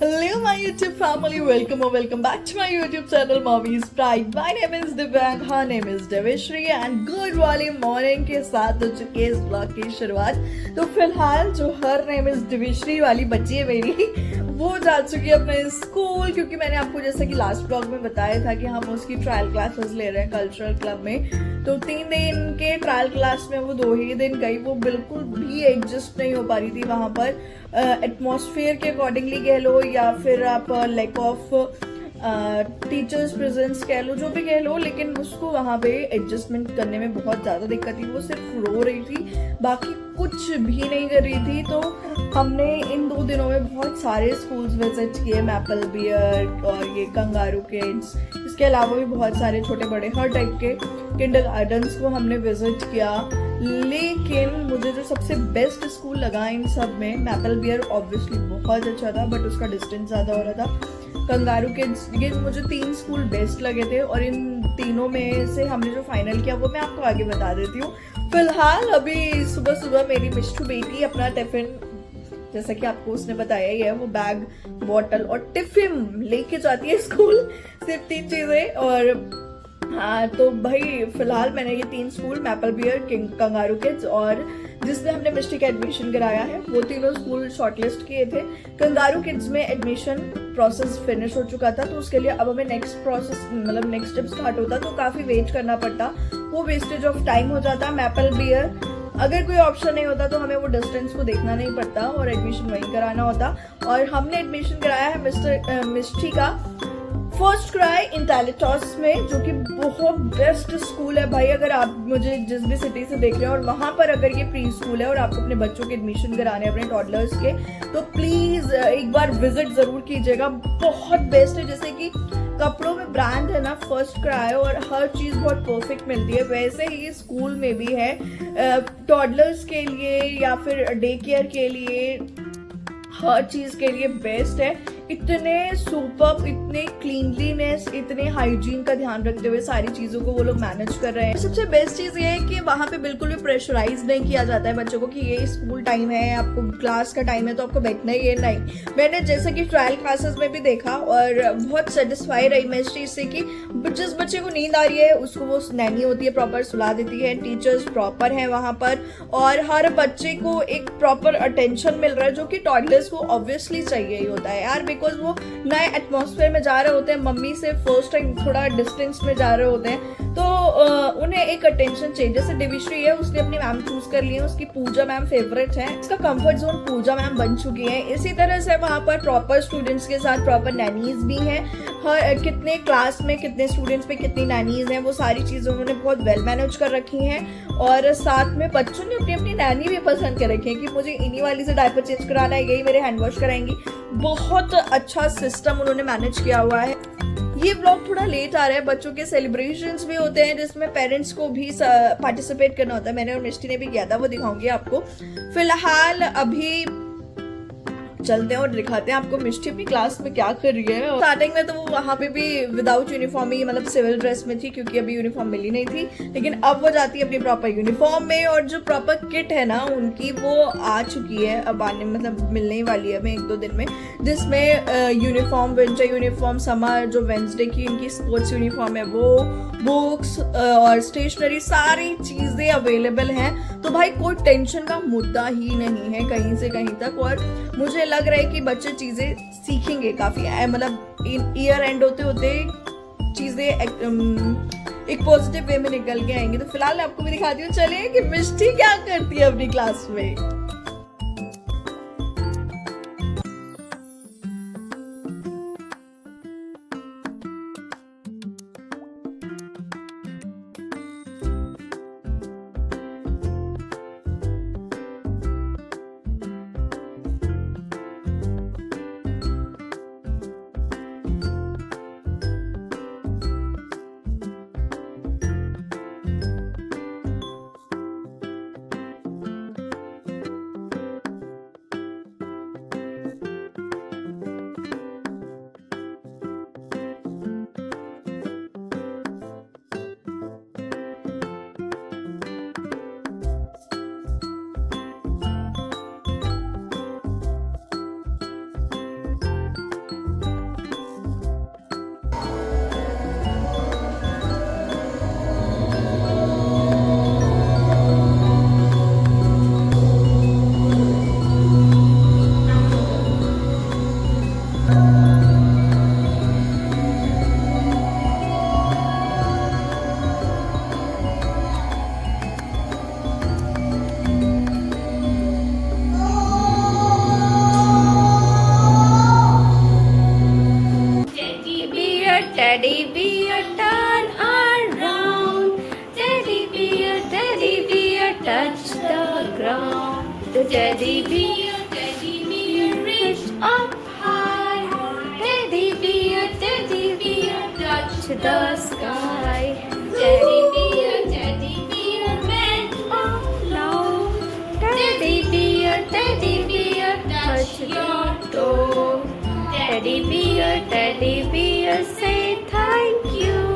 Hello, my YouTube family. Welcome or welcome back to my YouTube channel, Mommy's Pride. My name is Divyang, her name is Devishri, and good वाली morning के साथ हो चुकी है इस blog की शुरुआत। तो फिलहाल जो हर नेम इज दिविश्री वाली बच्ची है मेरी, वो जा चुकी है अपने स्कूल, क्योंकि मैंने आपको जैसा कि लास्ट ब्लॉग में बताया था कि हम उसकी ट्रायल क्लासेस ले रहे हैं कल्चरल क्लब में। तो 3 दिन के ट्रायल क्लास में वो 2 ही दिन गई, वो बिल्कुल भी एडजस्ट नहीं हो पा रही थी वहाँ पर। एटमॉस्फेयर के अकॉर्डिंगली कह लो या फिर आप लैक ऑफ टीचर्स प्रेजेंस कह लो, जो भी कह लो, लेकिन उसको वहाँ पे एडजस्टमेंट करने में बहुत ज़्यादा दिक्कत थी। वो सिर्फ रो रही थी, बाकी कुछ भी नहीं कर रही थी। तो हमने इन 2 दिनों में बहुत सारे स्कूल्स विजिट किए, मैपल बियर और ये कंगारू किड्स, इसके अलावा भी बहुत सारे छोटे बड़े हर टाइप के किंडरगार्टन्स को हमने विजिट किया। लेकिन मुझे जो सबसे बेस्ट स्कूल लगा इन सब में, मैपल बियर ऑब्वियसली बहुत अच्छा था, बट उसका डिस्टेंस ज़्यादा हो रहा था। कंगारू किड्स, ये मुझे 3 स्कूल बेस्ट लगे थे, और इन तीनों में से हमने जो फाइनल किया वो मैं आपको आगे बता देती हूँ। फिलहाल अभी सुबह सुबह मेरी मिष्टू बेटी अपना टिफिन, जैसा कि आपको उसने बताया ही है, वो बैग, बॉटल और टिफिन लेके जाती है स्कूल, सिर्फ 3 चीजें। और हाँ, तो भाई फिलहाल मैंने ये 3 school, maple bear, kangaroo kids और जिसमें हमने मिस्टी का एडमिशन कराया है, वो तीनों स्कूल शॉर्टलिस्ट किए थे। कंगारू किड्स में एडमिशन प्रोसेस फिनिश हो चुका था, तो उसके लिए अब हमें नेक्स्ट प्रोसेस मतलब नेक्स्ट स्टेप स्टार्ट होता, तो काफी वेट करना पड़ता, वो वेस्टेज ऑफ टाइम हो जाता। मैपल बियर अगर कोई ऑप्शन नहीं होता तो हमें वो डिस्टेंस को देखना नहीं पड़ता और एडमिशन वहीं कराना होता। और हमने एडमिशन कराया है मिस्टी का फर्स्ट क्राई इंटेलिटॉस में, जो कि बहुत बेस्ट स्कूल है भाई। अगर आप मुझे जिस भी सिटी से देख रहे हैं और वहां पर अगर ये प्री स्कूल है और आपको अपने बच्चों के एडमिशन कराने हैं, अपने टॉडलर्स के, तो प्लीज एक बार विजिट जरूर कीजिएगा, बहुत बेस्ट है। जैसे कि कपड़ों में ब्रांड है ना फर्स्ट क्राई, और हर चीज बहुत परफेक्ट मिलती है, वैसे ही स्कूल में भी है। टॉडलर्स के लिए या फिर डे केयर के लिए, हर चीज के लिए बेस्ट है। इतने सुपर, इतने क्लीनलीनेस, इतने हाइजीन का ध्यान रखते हुए सारी चीजों को वो लोग मैनेज कर रहे हैं। सबसे बेस्ट चीज ये है कि वहाँ पे बिल्कुल भी प्रेशराइज नहीं किया जाता है बच्चों को कि ये स्कूल टाइम है, आपको क्लास का टाइम है तो आपको बैठना ही है, नहीं। मैंने जैसे कि ट्रायल क्लासेस में भी देखा और बहुत सेटिस्फाई रही मैं इस चीज से कि जिस बच्चे को नींद आ रही है उसको वो नैनी होती है, प्रॉपर सुला देती है, टीचर्स प्रॉपर है वहाँ पर, और हर बच्चे को एक प्रॉपर अटेंशन मिल रहा है, जो कि टॉडलर्स को ऑब्वियसली चाहिए ही होता है यार, बिकॉज वो नए एटमॉस्फेयर में जा रहे होते हैं, मम्मी से फर्स्ट टाइम थोड़ा डिस्टेंस में जा रहे होते हैं, तो उन्हें एक अटेंशन चाहिए। जैसे दिविश्री है, उसने अपनी मैम चूज कर ली है, उसकी पूजा मैम फेवरेट है, इसका कंफर्ट जोन पूजा मैम बन चुकी है। इसी तरह से वहाँ पर प्रॉपर स्टूडेंट्स के साथ प्रॉपर नैनीज भी हैं, हर कितने क्लास में कितने स्टूडेंट्स पे कितनी नैनीज हैं, वो सारी चीजें उन्होंने बहुत वेल मैनेज कर रखी हैं। और साथ में बच्चों ने अपनी अपनी नैनी भी पसंद कर रखी है कि मुझे इन्हीं वाली से डायपर चेंज कराना है, यही मेरे हैंड वॉश कराएंगी। बहुत अच्छा सिस्टम उन्होंने मैनेज किया हुआ है। ये व्लॉग थोड़ा लेट आ रहा है, बच्चों के सेलिब्रेशंस भी होते हैं जिसमें पेरेंट्स को भी पार्टिसिपेट करना होता है, मैंने और मिष्टी ने भी किया था, वो दिखाऊंगी आपको। फिलहाल अभी चलते हैं और दिखाते हैं आपको मिष्टी अपनी क्लास में क्या कर रही है। स्टार्टिंग में तो वो वहाँ पे भी विदाउट यूनिफॉर्म ही, मतलब सिविल ड्रेस में थी, क्योंकि अभी यूनिफॉर्म मिली नहीं थी, लेकिन अब वो जाती है अपनी प्रॉपर यूनिफॉर्म में, और जो प्रॉपर किट है ना उनकी वो आ चुकी है, अब आने मतलब मिलने ही वाली है हमें 1-2 दिन में, जिसमें यूनिफॉर्म, विंटर यूनिफॉर्म, समर जो वेंसडे की इनकी स्पोर्ट्स यूनिफॉर्म है वो, बुक्स और स्टेशनरी, सारी चीजें अवेलेबल हैं। तो भाई कोई टेंशन का मुद्दा ही नहीं है कहीं से कहीं तक, और मुझे लग रहा है कि बच्चे चीजें सीखेंगे काफी, मतलब ईयर एंड होते होते चीजें एक पॉजिटिव वे में निकल के आएंगे। तो फिलहाल आपको भी दिखाती हूँ, चलिए कि मिष्टी क्या करती है अपनी क्लास में। Teddy bear, turn around. Teddy bear, touch the ground. The teddy bear, reach up high. Teddy bear, touch the sky. Teddy bear, went up low. Teddy bear, touch your toe. Teddy bear, say thank you.